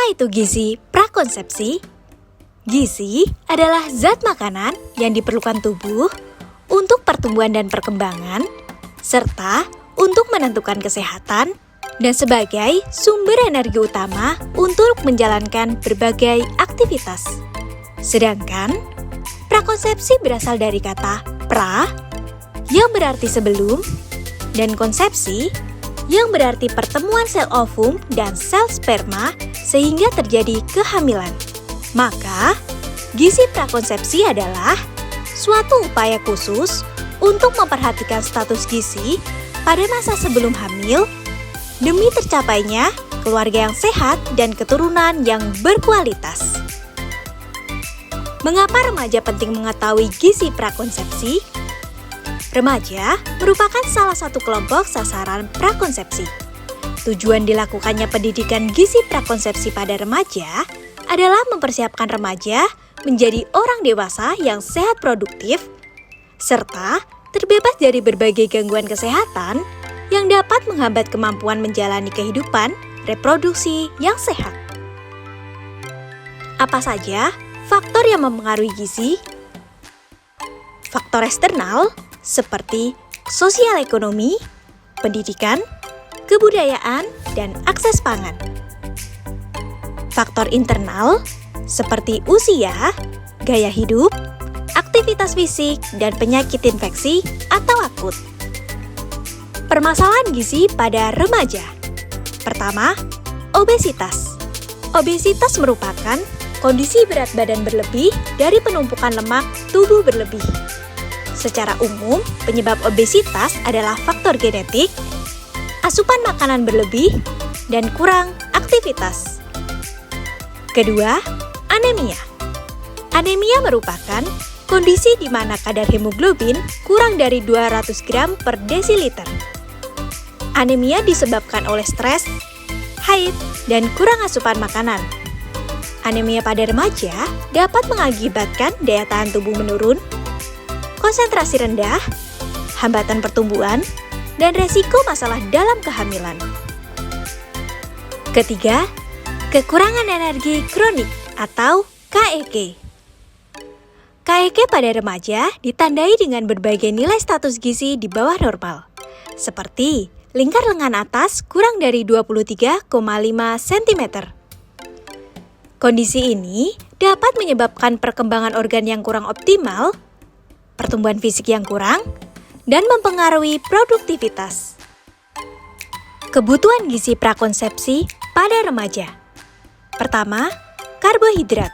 Apa itu gizi prakonsepsi? Gizi adalah zat makanan yang diperlukan tubuh untuk pertumbuhan dan perkembangan, serta untuk menentukan kesehatan dan sebagai sumber energi utama untuk menjalankan berbagai aktivitas. Sedangkan prakonsepsi berasal dari kata pra yang berarti sebelum dan konsepsi yang berarti pertemuan sel ovum dan sel sperma sehingga terjadi kehamilan. Maka, gizi prakonsepsi adalah suatu upaya khusus untuk memperhatikan status gizi pada masa sebelum hamil demi tercapainya keluarga yang sehat dan keturunan yang berkualitas. Mengapa remaja penting mengetahui gizi prakonsepsi? Remaja merupakan salah satu kelompok sasaran prakonsepsi. Tujuan dilakukannya pendidikan gizi prakonsepsi pada remaja adalah mempersiapkan remaja menjadi orang dewasa yang sehat produktif, serta terbebas dari berbagai gangguan kesehatan yang dapat menghambat kemampuan menjalani kehidupan reproduksi yang sehat. Apa saja faktor yang mempengaruhi gizi? Faktor eksternal seperti sosial ekonomi, pendidikan, kebudayaan, dan akses pangan. Faktor internal seperti usia, gaya hidup, aktivitas fisik, dan penyakit infeksi atau akut. Permasalahan gizi pada remaja. Pertama, obesitas. Obesitas merupakan kondisi berat badan berlebih dari penumpukan lemak tubuh berlebih. Secara umum, penyebab obesitas adalah faktor genetik, asupan makanan berlebih, dan kurang aktivitas. Kedua, anemia. Anemia merupakan kondisi di mana kadar hemoglobin kurang dari 200 gram per desiliter. Anemia disebabkan oleh stres, haid, dan kurang asupan makanan. Anemia pada remaja dapat mengakibatkan daya tahan tubuh menurun, konsentrasi rendah, hambatan pertumbuhan, dan resiko masalah dalam kehamilan. Ketiga, kekurangan energi kronik atau KEK. KEK pada remaja ditandai dengan berbagai nilai status gizi di bawah normal, seperti lingkar lengan atas kurang dari 23,5 cm. Kondisi ini dapat menyebabkan perkembangan organ yang kurang optimal, pertumbuhan fisik yang kurang, dan mempengaruhi produktivitas. Kebutuhan gizi prakonsepsi pada remaja. Pertama, karbohidrat.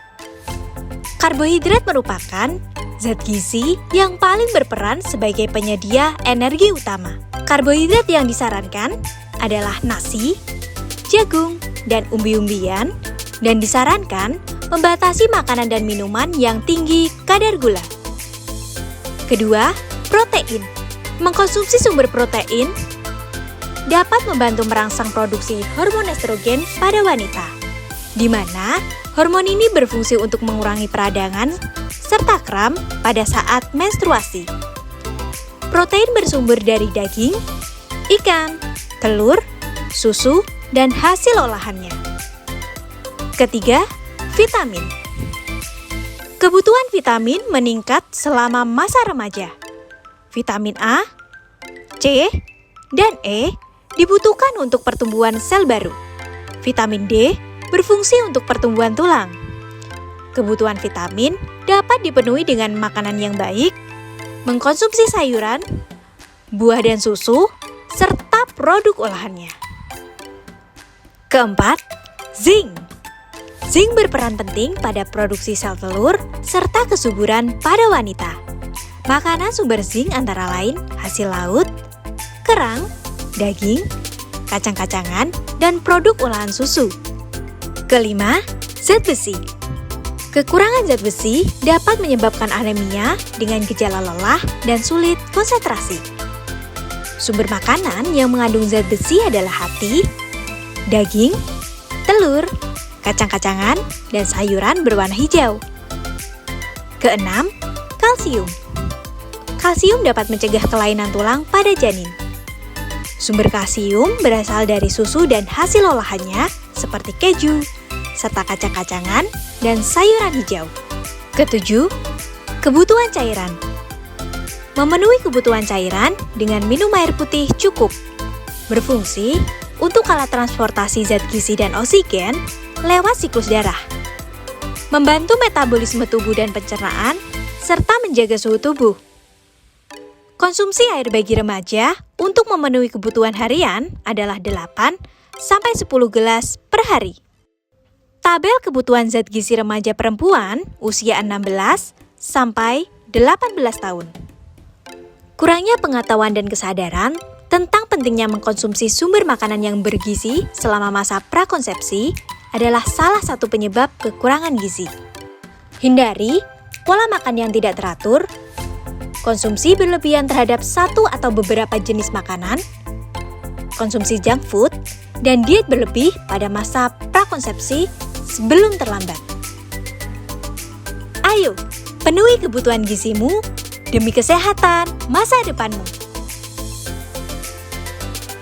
Karbohidrat merupakan zat gizi yang paling berperan sebagai penyedia energi utama. Karbohidrat yang disarankan adalah nasi, jagung, dan umbi-umbian, dan disarankan membatasi makanan dan minuman yang tinggi kadar gula. Kedua, protein. Mengkonsumsi sumber protein dapat membantu merangsang produksi hormon estrogen pada wanita, di mana hormon ini berfungsi untuk mengurangi peradangan serta kram pada saat menstruasi. Protein bersumber dari daging, ikan, telur, susu, dan hasil olahannya. Ketiga, vitamin. Kebutuhan vitamin meningkat selama masa remaja. Vitamin A, C, dan E dibutuhkan untuk pertumbuhan sel baru. Vitamin D berfungsi untuk pertumbuhan tulang. Kebutuhan vitamin dapat dipenuhi dengan makanan yang baik, mengkonsumsi sayuran, buah dan susu, serta produk olahannya. Keempat, zinc. Zinc berperan penting pada produksi sel telur serta kesuburan pada wanita. Makanan sumber zinc antara lain hasil laut, kerang, daging, kacang-kacangan, dan produk olahan susu. Kelima, zat besi. Kekurangan zat besi dapat menyebabkan anemia dengan gejala lelah dan sulit konsentrasi. Sumber makanan yang mengandung zat besi adalah hati, daging, telur, kacang-kacangan, dan sayuran berwarna hijau. Keenam, kalsium. Kalsium dapat mencegah kelainan tulang pada janin. Sumber kalsium berasal dari susu dan hasil olahannya seperti keju, serta kacang-kacangan dan sayuran hijau. Ketujuh, kebutuhan cairan. Memenuhi kebutuhan cairan dengan minum air putih cukup. Berfungsi untuk alat transportasi zat gizi dan oksigen lewat siklus darah. Membantu metabolisme tubuh dan pencernaan, serta menjaga suhu tubuh. Konsumsi air bagi remaja untuk memenuhi kebutuhan harian adalah 8-10 gelas per hari. Tabel kebutuhan zat gizi remaja perempuan usia 16-18 tahun. Kurangnya pengetahuan dan kesadaran tentang pentingnya mengkonsumsi sumber makanan yang bergizi selama masa prakonsepsi adalah salah satu penyebab kekurangan gizi. Hindari pola makan yang tidak teratur, konsumsi berlebihan terhadap satu atau beberapa jenis makanan, konsumsi junk food, dan diet berlebih pada masa prakonsepsi sebelum terlambat. Ayo, penuhi kebutuhan gizimu demi kesehatan masa depanmu.